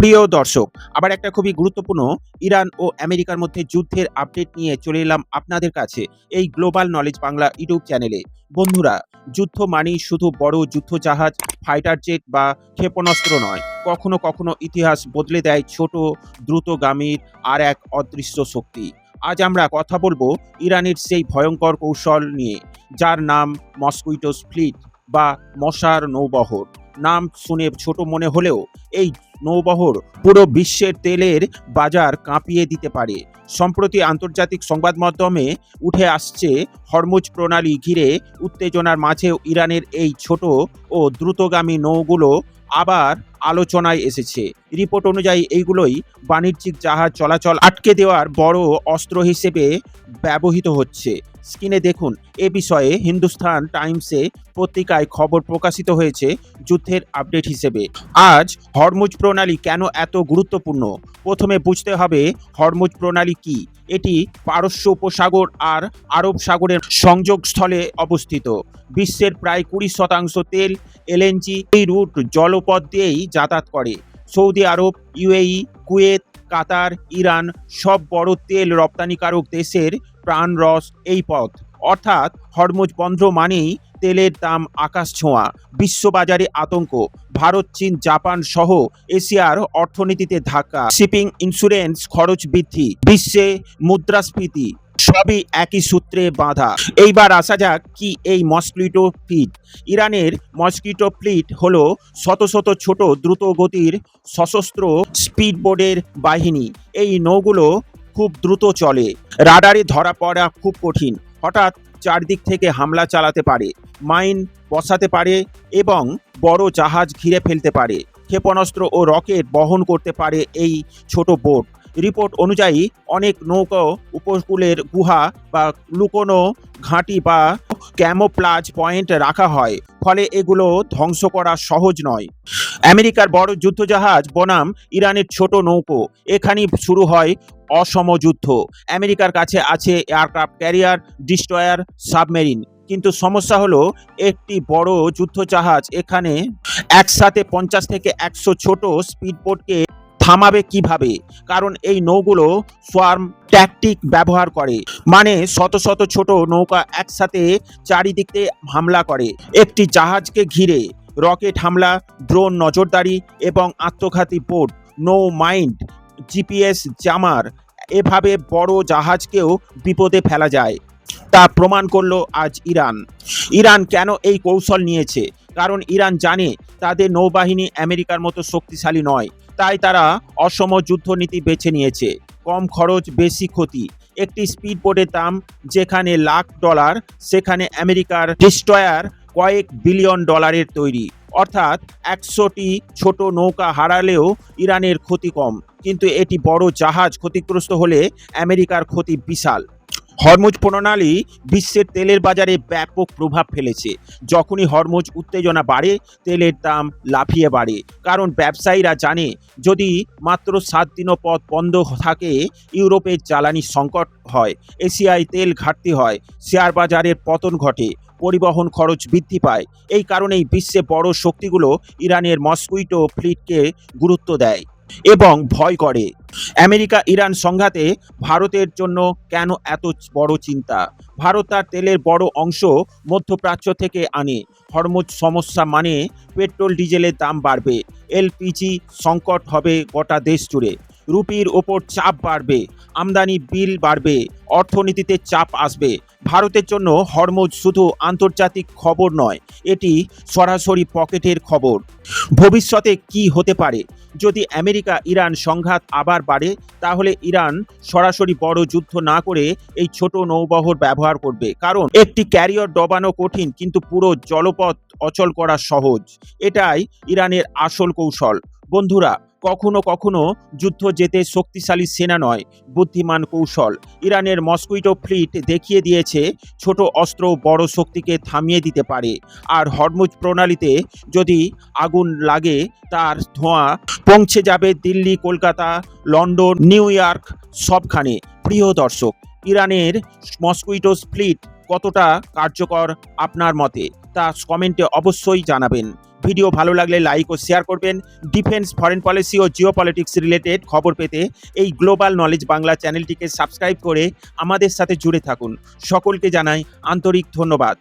প্রিয় দর্শক, আবার একটা খুবই গুরুত্বপূর্ণ ইরান ও আমেরিকার মধ্যে যুদ্ধের আপডেট নিয়ে চলে এলাম আপনাদের কাছে এই গ্লোবাল নলেজ বাংলা ইউটিউব চ্যানেলে। বন্ধুরা, যুদ্ধ মানেই শুধু বড় যুদ্ধজাহাজ, ফাইটার জেট বা ক্ষেপণাস্ত্র নয়। কখনো কখনো ইতিহাস বদলে দেয় ছোট দ্রুতগামীর আর এক অদৃশ্য শক্তি। আজ আমরা কথা বলবো ইরানের সেই ভয়ঙ্কর কৌশল নিয়ে, যার নাম মস্কুইটোস ফ্লিট বা মশার নৌবহর। নাম শুনে ছোট মনে হলেও এই নৌবহর পুরো বিশ্বের তেলের বাজার কাঁপিয়ে দিতে পারে। সম্প্রতি আন্তর্জাতিক সংবাদ মাধ্যমে উঠে আসছে হরমুজ প্রণালী ঘিরে উত্তেজনার মাঝেও ইরানের এই ছোট ও দ্রুতগামী নৌগুলো আবার আলোচনায় এসেছে। রিপোর্ট অনুযায়ী এইগুলোই বাণিজ্যিক জাহাজ চলাচল আটকে দেওয়ার বড় অস্ত্র হিসেবে ব্যবহৃত হচ্ছে। স্ক্রিনে দেখুন, এ বিষয়ে হিন্দুস্তান টাইমসে পত্রিকায় খবর প্রকাশিত হয়েছে যুদ্ধের আপডেট হিসেবে। আজ হরমুজ প্রণালী কেন এত গুরুত্বপূর্ণ? প্রথমে বুঝতে হবে হরমুজ প্রণালী কি। এটি পারস্য উপসাগর আর আরব সাগরের সংযোগস্থলে অবস্থিত। বিশ্বের প্রায় 20% তেল, এলএনজি এই রুট জলপথ দিয়েই যাতায়াত করে। সৌদি আরব, ইউএই, কুয়েত, কাতার, ইরান সব বড় তেল রপ্তানিকারক দেশের প্রাণরস এই পথ। অর্থাৎ হরমুজ বন্ধ মানেই তেলের দাম আকাশ ছোঁয়া, বিশ্ববাজারে আতঙ্ক, ভারত, চীন, জাপান সহ এশিয়ার অর্থনীতিতে ধাক্কা, শিপিং ইন্স্যুরেন্স খরচ বৃদ্ধি, বিশ্বে মুদ্রাস্ফীতি, সবই একই সূত্রে বাঁধা। এইবার আসা যাক কি এই মস্কুইটো ফ্লিট। ইরানের মস্কুইটো ফ্লিট হলো শত শত ছোট দ্রুত গতির সশস্ত্র স্পিডবোটের বাহিনী। এই নৌগুলো খুব দ্রুত চলে, রাডারে ধরা পড়া খুব কঠিন, হঠাৎ চারদিক থেকে হামলা চালাতে পারে, মাইন বসাতে পারে এবং বড় জাহাজ ঘিরে ফেলতে পারে। ক্ষেপণাস্ত্র ও রকেট বহন করতে পারে এই ছোট বোট। রিপোর্ট অনুযায়ী অনেক নৌকা উপকূলের গুহা বা লুকোনো ঘাঁটি বা ক্যামোফ্লাজ পয়েন্ট রাখা হয়, ফলে এগুলো ধ্বংস করা সহজ নয়। আমেরিকার বড় যুদ্ধজাহাজ বনাম ইরানের ছোট নৌকো, এখানেই শুরু হয় অসম যুদ্ধ। আমেরিকার কাছে আছে এয়ারক্রাফট ক্যারিয়ার, ডিস্ট্রয়ার, সাবমেরিন, কিন্তু সমস্যা হলো একটি বড় যুদ্ধজাহাজ এখানে একসাথে 50 থেকে 100 ছোট স্পিডবোটকে থামাবে কিভাবে? কারণ এই নৌগুলো সোয়ার্ম ট্যাকটিক ব্যবহার করে, মানে শত শত ছোট নৌকা একসাথে চারিদিকে হামলা করে একটি জাহাজকে ঘিরে। রকেট হামলা, ড্রোন নজরদারি এবং আত্মঘাতী বোট, নো মাইন্ড, জিপিএস জামার, এভাবে বড় জাহাজকেও বিপদে ফেলা যায়। তা প্রমাণ করলো আজ ইরান। ইরান কেন এই কৌশল নিয়েছে? কারণ ইরান জানে তাদের নৌবাহিনী আমেরিকার মতো শক্তিশালী নয়, তাই তারা অসম যুদ্ধনীতি বেছে নিয়েছে। কম খরচ, বেশি ক্ষতি। একটি স্পিডবোটের দাম যেখানে $1,00,000, সেখানে আমেরিকার ডিস্ট্রয়ার কয়েক বিলিয়ন ডলারের তৈরি। অর্থাৎ 100টি ছোট নৌকা হারালেও ইরানের ক্ষতি কম, কিন্তু এটি বড় জাহাজ ক্ষতিগ্রস্ত হলে আমেরিকার ক্ষতি বিশাল। হরমুজ প্রণালী বিশ্বের তেলের বাজারে ব্যাপক প্রভাব ফেলেছে। যখনই হরমুজ উত্তেজনা বাড়ে, তেলের দাম লাফিয়ে বাড়ে। কারণ ব্যবসায়ীরা জানে যদি মাত্র 7 দিনও পথ বন্ধ থাকে, ইউরোপের জ্বালানি সংকট হয়, এশিয়ায় তেল ঘাটতি হয়, শেয়ার বাজারের পতন ঘটে, পরিবহন খরচ বৃদ্ধি পায়। এই কারণেই বিশ্বে বড় শক্তিগুলো ইরানের মস্কুইটো ফ্লিটকে গুরুত্ব দেয় এবং ভয় করে। আমেরিকা ইরান সংঘাতে ভারতের জন্য কেন এত বড় চিন্তা? ভারত তার তেলের বড় অংশ মধ্যপ্রাচ্য থেকে আনে। হরমুজ সমস্যা মানে পেট্রোল ডিজেলের দাম বাড়বে, এলপিজি সংকট হবে গোটা দেশ জুড়ে, রুপির ওপর চাপ বাড়বে, আমদানি বিল বাড়বে, অর্থনীতিতে চাপ আসবে। ভারতের জন্য হরমুজ শুধু আন্তর্জাতিক খবর নয়, এটি সরাসরি পকেটের খবর। ভবিষ্যতে কি হতে পারে? যদি আমেরিকা ইরান সংঘাত আবার বাড়ে, তাহলে ইরান সরাসরি বড় যুদ্ধ না করে এই ছোট নৌবহর ব্যবহার করবে। কারণ একটি ক্যারিয়ার ডোবানো কঠিন, কিন্তু পুরো জলপথ অচল করা সহজ। এটাই ইরানের আসল কৌশল। বন্ধুরা, কখনো কখনো যুদ্ধ যেতে শক্তিশালী সেনা নয়, বুদ্ধিমান কৌশল। ইরানের মস্কুইটো ফ্লিট দেখিয়ে দিয়েছে ছোট অস্ত্র বড় শক্তিকে থামিয়ে দিতে পারে। আর হরমুজ প্রণালীতে যদি আগুন লাগে, তার ধোঁয়া পৌঁছে যাবে Delhi, Kolkata, London, new York সবখানে। প্রিয় দর্শক, ইরানের মস্কুইটো ফ্লিট কতটা কার্যকর আপনার মতে তা কমেন্টে অবশ্যই জানাবেন। ভিডিও ভালো লাগলে লাইক ও শেয়ার করবেন। ডিফেন্স, ফরেন পলিসি ও জিও পলিটিক্স রিলেটেড খবর পেতে এই গ্লোবাল নলেজ বাংলা চ্যানেলটিকে সাবস্ক্রাইব করে আমাদের সাথে জুড়ে থাকুন। সকলকে জানাই আন্তরিক ধন্যবাদ।